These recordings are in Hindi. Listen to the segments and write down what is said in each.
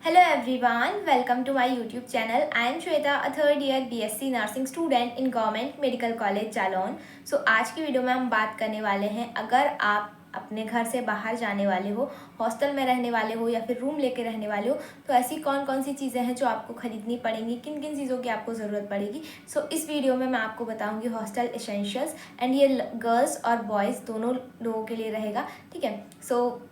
Hello everyone, welcome to my YouTube channel. I am Shweta, a third year BSc Nursing student in Government Medical College Jalaun. आज की वीडियो में हम बात करने वाले हैं, अगर आप अपने घर से बाहर जाने वाले हो, हॉस्टल में रहने वाले हो या फिर रूम लेके रहने वाले हो, तो ऐसी कौन कौन सी चीज़ें हैं जो आपको खरीदनी पड़ेंगी, किन किन चीज़ों की आपको ज़रूरत पड़ेगी. इस वीडियो में मैं आपको बताऊंगी हॉस्टल एसेंशियल्स एंड ये गर्ल्स और बॉयज़ दोनों लोगों के लिए रहेगा. ठीक है.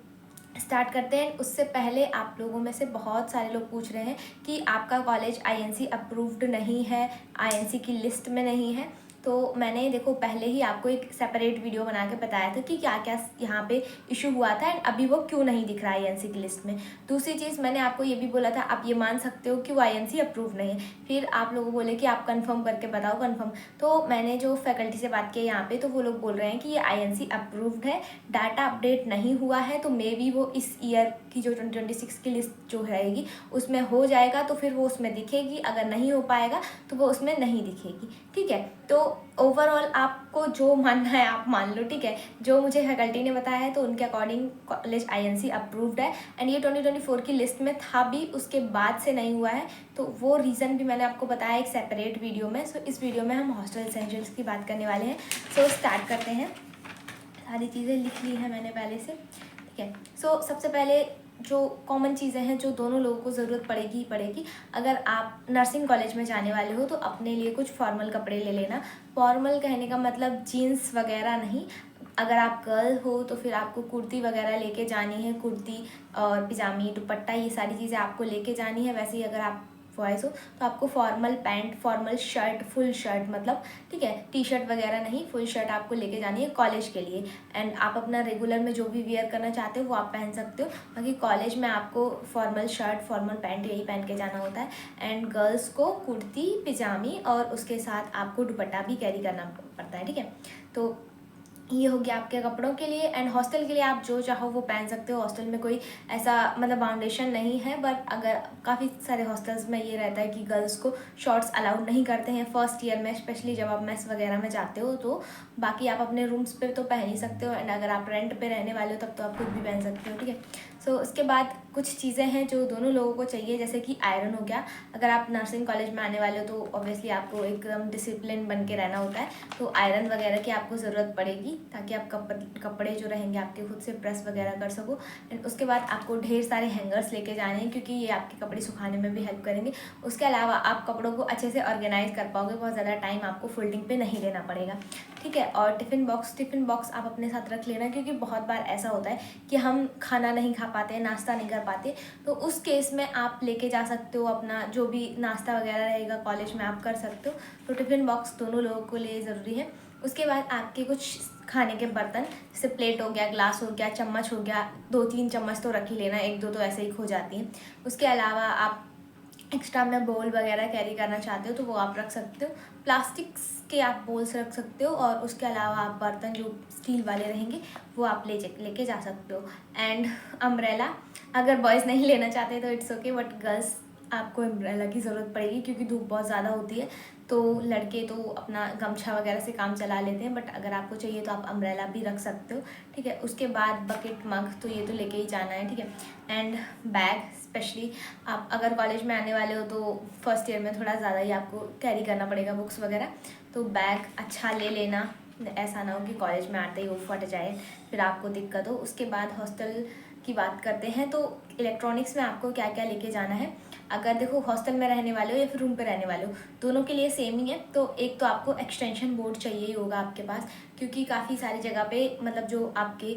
स्टार्ट करते हैं. उससे पहले आप लोगों में से बहुत सारे लोग पूछ रहे हैं कि आपका कॉलेज आईएनसी अप्रूव्ड नहीं है, आईएनसी की लिस्ट में नहीं है. तो मैंने देखो पहले ही आपको एक सेपरेट वीडियो बना के बताया था कि क्या क्या यहाँ पे इशू हुआ था एंड अभी वो क्यों नहीं दिख रहा है आईएनसी की लिस्ट में. दूसरी चीज़ मैंने आपको ये भी बोला था, आप ये मान सकते हो कि वो आईएनसी अप्रूव नहीं है. फिर आप लोगों बोले कि आप कंफर्म करके बताओ कंफर्म. तो मैंने जो फैकल्टी से बात की यहाँ पे, तो वो लोग बोल रहे हैं कि ये आईएनसी अप्रूव्ड है, डाटा अपडेट नहीं हुआ है, तो मे बी वो इस ईयर की जो 2026 की लिस्ट जो रहेगी उसमें हो जाएगा, तो फिर वो उसमें दिखेगी. अगर नहीं हो पाएगा तो वो उसमें नहीं दिखेगी. ठीक है. तो ओवरऑल आपको जो मानना है आप मान लो. ठीक है. जो मुझे फैकल्टी ने बताया है तो उनके अकॉर्डिंग कॉलेज आईएनसी अप्रूव्ड है एंड ये 2024 की लिस्ट में था भी, उसके बाद से नहीं हुआ है. तो वो रीज़न भी मैंने आपको बताया एक सेपरेट वीडियो में. इस वीडियो में हम हॉस्टल एसेंशियल्स की बात करने वाले हैं. स्टार्ट करते हैं. सारी चीज़ें लिख ली हैं मैंने पहले से. ठीक है. सबसे पहले जो कॉमन चीज़ें हैं जो दोनों लोगों को ज़रूरत पड़ेगी ही पड़ेगी. अगर आप नर्सिंग कॉलेज में जाने वाले हो तो अपने लिए कुछ फॉर्मल कपड़े ले लेना. फॉर्मल कहने का मतलब जीन्स वगैरह नहीं. अगर आप गर्ल हो तो फिर आपको कुर्ती वगैरह लेके जानी है. कुर्ती और पिजामी, दुपट्टा, ये सारी चीज़ें आपको लेके जानी है. वैसे ही अगर आप बॉयज़ हो तो आपको formal pant, formal shirt, full shirt मतलब, ठीक है, टी शर्ट वगैरह नहीं, फुल शर्ट आपको लेके जानी है कॉलेज के लिए. एंड आप अपना रेगुलर में जो भी वियर करना चाहते हो वो आप पहन सकते हो. बाकी कॉलेज में आपको फॉर्मल शर्ट, फॉर्मल पैंट यही पहन के जाना होता है. एंड गर्ल्स को कुर्ती, पिजामी और उसके साथ आपको दुपट्टा भी कैरी करना पड़ता है. ठीक है. तो ये हो गया आपके कपड़ों के लिए. एंड हॉस्टल के लिए आप जो चाहो वो पहन सकते हो. हॉस्टल में कोई ऐसा मतलब बाउंडेशन नहीं है, बट अगर काफ़ी सारे हॉस्टल्स में ये रहता है कि गर्ल्स को शॉर्ट्स अलाउड नहीं करते हैं फर्स्ट ईयर में, स्पेशली जब आप मेस वगैरह में जाते हो. तो बाकी आप अपने रूम्स पे तो पहन ही सकते हो. एंड अगर आप रेंट पे रहने वाले हो तब तो आप खुद भी पहन सकते हो. ठीक है. उसके बाद कुछ चीज़ें हैं जो दोनों लोगों को चाहिए, जैसे कि आयरन हो गया. अगर आप नर्सिंग कॉलेज में आने वाले हो तो ऑब्वियसली आपको एकदम डिसिप्लिन बन के रहना होता है. तो आयरन वगैरह की आपको ज़रूरत पड़ेगी ताकि आप कपड़े जो रहेंगे आपके खुद से प्रेस वगैरह कर सको. एंड उसके बाद आपको ढेर सारे हैंगर्स लेके जाने हैं क्योंकि ये आपके कपड़े सुखाने में भी हेल्प करेंगे. उसके अलावा आप कपड़ों को अच्छे से ऑर्गेनाइज कर पाओगे, बहुत ज़्यादा टाइम आपको फोल्डिंग पे नहीं देना पड़ेगा. ठीक है. और टिफ़िन बॉक्स आप अपने साथ रख लेना, क्योंकि बहुत बार ऐसा होता है कि हम खाना नहीं खा पाते, नाश्ता नहीं कर पाते. तो उस केस में आप लेके जा सकते हो अपना जो भी नाश्ता वगैरह रहेगा कॉलेज में, आप कर सकते हो. तो टिफ़िन बॉक्स दोनों लोगों के लिए ज़रूरी है. उसके बाद आपके कुछ खाने के बर्तन, जैसे प्लेट हो गया, ग्लास हो गया, चम्मच हो गया. 2-3 चम्मच तो रख ही लेना, 1-2 तो ऐसे ही खो जाती हैं. उसके अलावा आप एक्स्ट्रा में बोल वगैरह कैरी करना चाहते हो तो वो आप रख सकते हो. प्लास्टिक्स के आप बोल्स रख सकते हो. और उसके अलावा आप बर्तन जो स्टील वाले रहेंगे वो आप लेके जा सकते हो. एंड अम्ब्रेला, अगर बॉयज़ नहीं लेना चाहते तो इट्स ओके, बट गर्ल्स आपको अम्ब्रेला की ज़रूरत पड़ेगी क्योंकि धूप बहुत ज़्यादा होती है. तो लड़के तो अपना गमछा वगैरह से काम चला लेते हैं, बट अगर आपको चाहिए तो आप अम्ब्रेला भी रख सकते हो. ठीक है. उसके बाद बकेट, मग, तो ये तो लेके ही जाना है. ठीक है. एंड बैग, स्पेशली आप अगर कॉलेज में आने वाले हो तो फर्स्ट ईयर में थोड़ा ज़्यादा ही आपको कैरी करना पड़ेगा बुक्स वगैरह. तो बैग अच्छा ले लेना, ऐसा ना हो कि कॉलेज में आते ही वो फट जाए फिर आपको दिक्कत हो. उसके बाद हॉस्टल की बात करते हैं. तो इलेक्ट्रॉनिक्स में आपको क्या क्या लेके जाना है. अगर देखो हॉस्टल में रहने वाले हो या फिर रूम पे रहने वाले हो, दोनों के लिए सेम ही है. तो एक तो आपको एक्सटेंशन बोर्ड चाहिए ही होगा आपके पास, क्योंकि काफ़ी सारी जगह पे मतलब जो आपके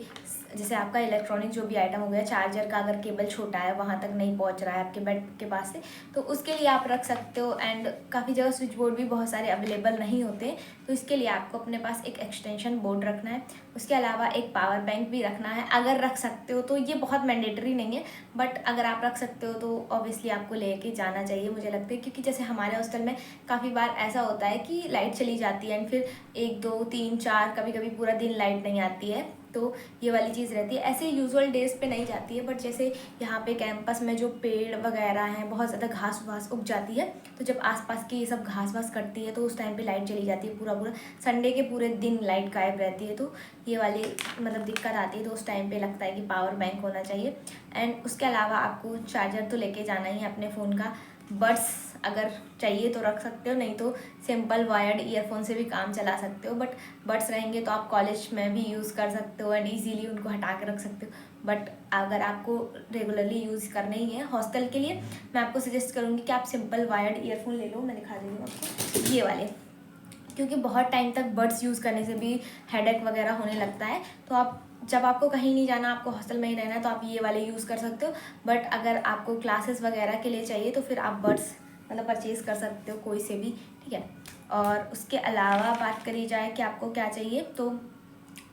जैसे आपका इलेक्ट्रॉनिक जो भी आइटम हो गया, चार्जर का अगर केबल छोटा है, वहाँ तक नहीं पहुँच रहा है आपके बेड के पास से, तो उसके लिए आप रख सकते हो. एंड काफ़ी जगह स्विच बोर्ड भी बहुत सारे अवेलेबल नहीं होते, तो इसके लिए आपको अपने पास एक एक्सटेंशन बोर्ड रखना है. उसके अलावा एक पावर बैंक भी रखना है, अगर रख सकते हो तो. ये बहुत मैंडेटरी नहीं है, बट अगर आप रख सकते हो तो ऑब्वियसली आपको लेके जाना चाहिए मुझे लगता है. क्योंकि जैसे हमारे हॉस्टल में काफ़ी बार ऐसा होता है कि लाइट चली जाती है एंड फिर 1, 2, 3, 4 कभी कभी पूरा दिन लाइट नहीं आती है. तो ये वाली चीज़ रहती है। ऐसे यूजुअल डेज़ पे नहीं जाती है, बट जैसे यहाँ पे कैंपस में जो पेड़ वगैरह हैं, बहुत ज़्यादा घास वास उग जाती है, तो जब आसपास की ये सब घास वास कटती है तो उस टाइम पे लाइट चली जाती है। पूरा पूरा संडे के पूरे दिन लाइट गायब रहती है, तो ये वाली मतलब दिक्कत आती है। तो उस टाइम पे लगता है कि पावर बैंक होना चाहिए। एंड उसके अलावा आपको चार्जर तो लेके जाना ही है अपने फ़ोन का। बड्स अगर चाहिए तो रख सकते हो, नहीं तो सिंपल वायर्ड ईयरफोन से भी काम चला सकते हो। बट बड्स रहेंगे तो आप कॉलेज में भी यूज़ कर सकते हो एंड इजीली उनको हटा के रख सकते हो। बट अगर आपको रेगुलरली यूज़ करने ही है हॉस्टल के लिए, मैं आपको सजेस्ट करूँगी कि आप सिंपल वायर्ड ईयरफोन ले लो। मैं दिखा दे रही हूँ आपको ये वाले, क्योंकि बहुत टाइम तक बड्स यूज़ करने से भी हेडेक वगैरह होने लगता है। तो आप जब आपको कहीं नहीं जाना, आपको हॉस्टल में ही रहना है, तो आप ये वाले यूज़ कर सकते हो। बट अगर आपको क्लासेस वगैरह के लिए चाहिए तो फिर आप बड्स मतलब परचेज़ कर सकते हो कोई से भी, ठीक है। और उसके अलावा बात करी जाए कि आपको क्या चाहिए, तो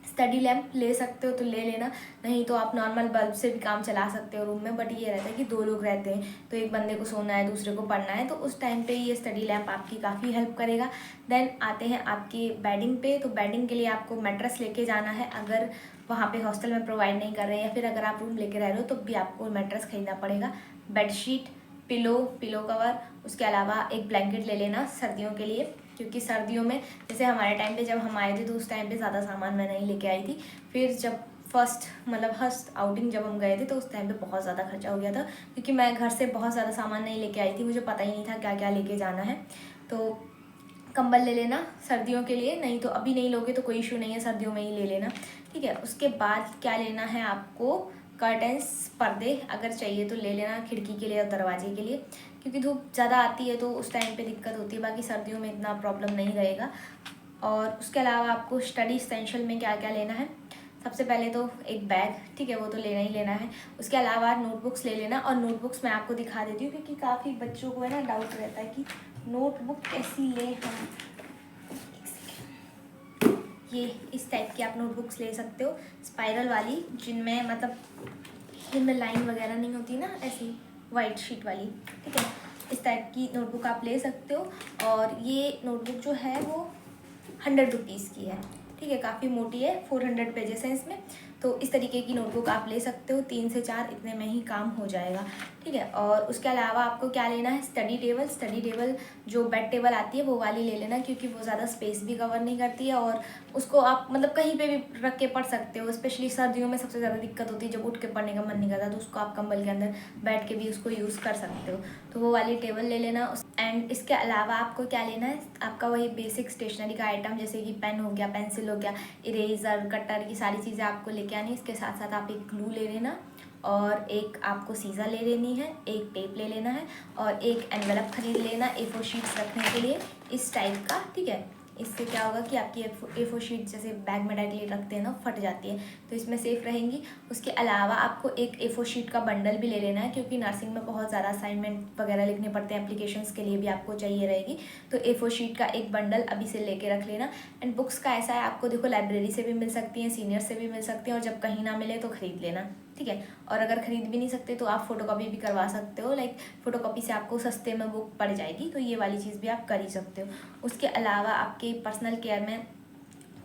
स्टडी लैम्प ले सकते हो तो ले लेना, नहीं तो आप नॉर्मल बल्ब से भी काम चला सकते हो रूम में। बट ये रहता है कि 2 लोग रहते हैं, तो एक बंदे को सोना है, दूसरे को पढ़ना है, तो उस टाइम पे ये स्टडी लैम्प आपकी काफ़ी हेल्प करेगा। देन आते हैं आपके बेडिंग पे, तो बेडिंग के लिए आपको मैट्रेस लेके जाना है। अगर वहाँ पे हॉस्टल में प्रोवाइड नहीं कर रहे हैं या फिर अगर आप रूम लेके रह रहे हो तो भी आपको मैट्रेस खरीदना पड़ेगा। बेडशीट, पिलो कवर, उसके अलावा एक ब्लैंकेट ले लेना सर्दियों के लिए, क्योंकि सर्दियों में जैसे हमारे टाइम पे जब हम आए थे तो उस टाइम पे ज़्यादा सामान मैं नहीं लेके आई थी। फिर जब फर्स्ट आउटिंग जब हम गए थे तो उस टाइम पे बहुत ज़्यादा खर्चा हो गया था, क्योंकि मैं घर से बहुत ज़्यादा सामान नहीं लेके आई थी, मुझे पता ही नहीं था क्या क्या लेके जाना है। तो कंबल ले लेना सर्दियों के लिए, नहीं तो अभी नहीं लोगे तो कोई इशू नहीं है, सर्दियों में ही ले लेना, ठीक है। उसके बाद क्या लेना है आपको, कर्टेंस, पर्दे अगर चाहिए तो ले लेना खिड़की के लिए और दरवाजे के लिए, क्योंकि धूप ज़्यादा आती है तो उस टाइम पे दिक्कत होती है। बाकी सर्दियों में इतना प्रॉब्लम नहीं रहेगा। और उसके अलावा आपको स्टडी इसेंशियल में क्या क्या लेना है, सबसे पहले तो एक बैग, ठीक है, वो तो लेना ही लेना है। उसके अलावा नोटबुक्स ले लेना, और नोटबुक्स मैं आपको दिखा देती हूँ क्योंकि काफ़ी बच्चों को है ना डाउट रहता है कि नोटबुक कैसी ले हम। ये इस टाइप की आप नोटबुक्स ले सकते हो, स्पाइरल वाली, जिनमें मतलब जिनमें लाइन वगैरह नहीं होती ना, ऐसी वाइट शीट वाली, ठीक है। इस टाइप की नोटबुक आप ले सकते हो। और ये नोटबुक जो है वो 100 रुपीज़ की है, ठीक है, काफ़ी मोटी है, 400 पेजेस हैं इसमें। तो इस तरीके की नोटबुक आप ले सकते हो, 3 से 4 इतने में ही काम हो जाएगा, ठीक है। और उसके अलावा आपको क्या लेना है, स्टडी टेबल जो बेड टेबल आती है वो वाली ले लेना, क्योंकि वो ज़्यादा स्पेस भी कवर नहीं करती है और उसको आप मतलब कहीं पे भी रख के पढ़ सकते हो। स्पेशली सर्दियों में सबसे ज़्यादा दिक्कत होती है, जब उठ के पढ़ने का मन नहीं करता तो उसको आप कंबल के अंदर बैठ के भी उसको यूज़ कर सकते हो, तो वो वाली टेबल ले लेना। एंड इसके अलावा आपको क्या लेना है, आपका वही बेसिक स्टेशनरी का आइटम, जैसे कि पेन हो गया, पेंसिल हो गया, इरेज़र, कटर, की सारी चीज़ें आपको लेके आनी। इसके साथ साथ आप एक ग्लू ले लेना, और एक आपको सीज़ा ले लेनी है, एक टेप ले लेना है, और एक एनवेलप खरीद लेना A4 शीट्स रखने के लिए इस टाइप का, ठीक है। इससे क्या होगा कि आपकी A4 शीट जैसे बैग में डायरेक्टली रखते हैं ना, फट जाती है, तो इसमें सेफ़ रहेंगी। उसके अलावा आपको एक A4 शीट का बंडल भी ले लेना है, क्योंकि नर्सिंग में बहुत ज़्यादा असाइनमेंट वगैरह लिखने पड़ते हैं, एप्लीकेशंस के लिए भी आपको चाहिए रहेगी, तो A4 शीट का एक बंडल अभी से लेके रख लेना। एंड बुक्स का ऐसा है, आपको देखो लाइब्रेरी से भी मिल सकती हैं, सीनियर से भी मिल सकती हैं, और जब कहीं ना मिले तो ख़रीद लेना, ठीक है। और अगर ख़रीद भी नहीं सकते तो आप फ़ोटोकॉपी भी करवा सकते हो, लाइक फ़ोटोकॉपी से आपको सस्ते में बुक पड़ जाएगी, तो ये वाली चीज़ भी आप कर ही सकते हो। उसके अलावा आपके पर्सनल केयर में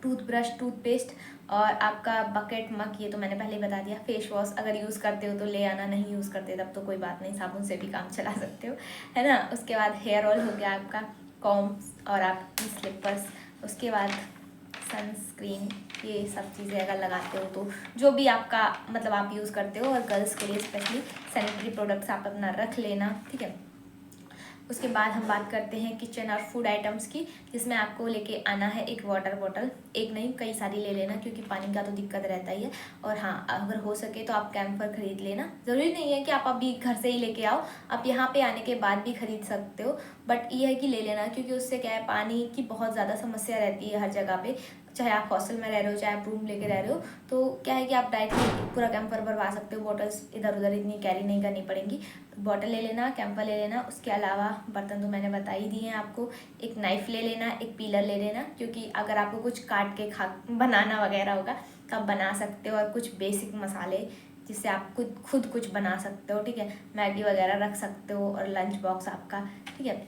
टूथब्रश, टूथपेस्ट और आपका बकेट, मग, ये तो मैंने पहले ही बता दिया। फेस वॉश अगर यूज़ करते हो तो ले आना, नहीं यूज़ करते तब तो कोई बात नहीं, साबुन से भी काम चला सकते हो, है ना। उसके बाद हेयर ऑयल हो गया आपका, कॉम्स और आपकी स्लीपर्स। उसके बाद सनस्क्रीन, ये सब चीज़ें अगर लगाते हो तो जो भी आपका मतलब आप यूज़ करते हो, और गर्ल्स के लिए स्पेशली सैनिटरी प्रोडक्ट्स आप अपना रख लेना, ठीक है। उसके बाद हम बात करते हैं किचन और फूड आइटम्स की, जिसमें आपको लेके आना है एक वाटर बॉटल, एक नहीं कई सारी ले लेना, क्योंकि पानी का तो दिक्कत रहता ही है। और हाँ, अगर हो सके तो आप कैंपर खरीद लेना, ज़रूरी नहीं है कि आप अभी घर से ही लेके आओ, आप यहाँ पे आने के बाद भी खरीद सकते हो, बट ये है कि ले लेना, क्योंकि उससे क्या है, पानी की बहुत ज़्यादा समस्या रहती है हर जगह पे, चाहे आप हॉस्टल में रह रहे हो, चाहे आप रूम लेके रह रहे हो, तो क्या है कि आप डायरेक्टली पूरा कैंपर भरवा सकते हो, बॉटल्स इधर उधर इतनी कैरी नहीं करनी पड़ेंगी। बॉटल ले लेना, कैंपर ले लेना। उसके अलावा बर्तन तो मैंने बता ही दिए हैं आपको, एक नाइफ़ ले लेना, एक पीलर ले लेना, क्योंकि अगर आपको कुछ काट के बनाना वगैरह होगा तो आप बना सकते हो, और कुछ बेसिक मसाले जिससे आप खुद कुछ बना सकते हो, ठीक है। मैगी वगैरह रख सकते हो, और लंच बॉक्स आपका, ठीक है।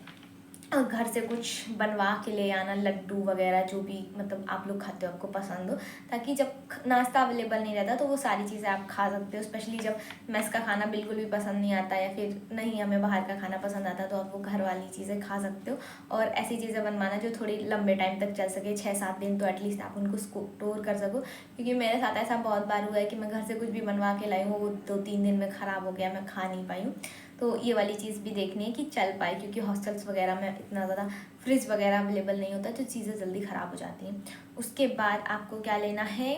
घर से कुछ बनवा के ले आना, लड्डू वगैरह जो भी मतलब आप लोग खाते हो, आपको पसंद हो, ताकि जब नाश्ता अवेलेबल नहीं रहता तो वो सारी चीज़ें आप खा सकते हो। स्पेशली जब मेस का खाना बिल्कुल भी पसंद नहीं आता या फिर नहीं हमें बाहर का खाना पसंद आता, तो आप वो घर वाली चीज़ें खा सकते हो। और ऐसी चीज़ें बनवाना जो थोड़ी लंबे टाइम तक चल सके, 6-7 दिन तो एटलीस्ट आप उनको स्टोर कर सको। क्योंकि मेरे साथ ऐसा बहुत बार हुआ है कि मैं घर से कुछ भी बनवा के लाई हूँ, वो 2-3 दिन में ख़राब हो गया, मैं खा नहीं पाई हूँ। तो ये वाली चीज़ भी देखनी है कि चल पाए, क्योंकि हॉस्टल्स वगैरह में इतना ज़्यादा फ्रिज वगैरह अवेलेबल नहीं होता, तो चीज़ें जल्दी ख़राब हो जाती हैं। उसके बाद आपको क्या लेना है,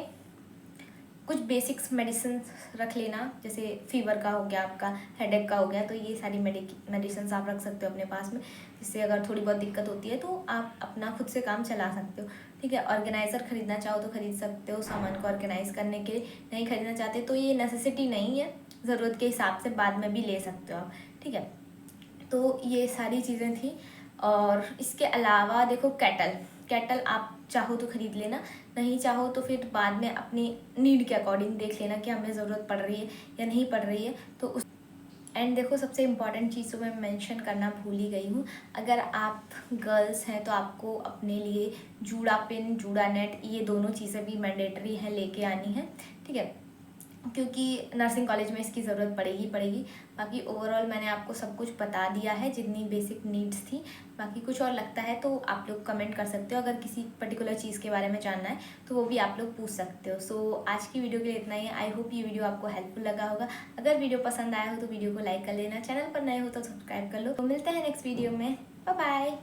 कुछ बेसिक्स मेडिसिन रख लेना, जैसे फीवर का हो गया, आपका हेडेक का हो गया, तो ये सारी मेडिसिन आप रख सकते हो अपने पास में, जिससे अगर थोड़ी बहुत दिक्कत होती है तो आप अपना खुद से काम चला सकते हो। ठीक है, ऑर्गेनाइज़र ख़रीदना चाहो तो ख़रीद सकते हो सामान को ऑर्गेनाइज़ करने के लिए। नहीं ख़रीदना चाहते तो ये नेसेसिटी नहीं है, ज़रूरत के हिसाब से बाद में भी ले सकते हो आप। ठीक है, तो ये सारी चीज़ें थी। और इसके अलावा देखो, केटल आप चाहो तो ख़रीद लेना, नहीं चाहो तो फिर बाद में अपनी नीड के अकॉर्डिंग देख लेना कि हमें ज़रूरत पड़ रही है या नहीं पड़ रही है, तो उस एंड देखो, सबसे इम्पॉर्टेंट चीज़ तो मैं मेंशन करना भूल ही गई हूँ। अगर आप गर्ल्स हैं तो आपको अपने लिए जूड़ा पिन, जूड़ा नेट, ये दोनों चीज़ें भी मैंडेटरी हैं, लेके आनी है। ठीक है, क्योंकि नर्सिंग कॉलेज में इसकी ज़रूरत पड़ेगी। बाकी ओवरऑल मैंने आपको सब कुछ बता दिया है, जितनी बेसिक नीड्स थी। बाकी कुछ और लगता है तो आप लोग कमेंट कर सकते हो, अगर किसी पर्टिकुलर चीज़ के बारे में जानना है तो वो भी आप लोग पूछ सकते हो। सो आज की वीडियो के लिए इतना ही है। आई होप ये वीडियो आपको हेल्पफुल लगा होगा। अगर वीडियो पसंद आया हो तो वीडियो को लाइक कर लेना, चैनल पर नए हो तो सब्सक्राइब कर लो। तो मिलते हैं नेक्स्ट वीडियो में, बाय बाय।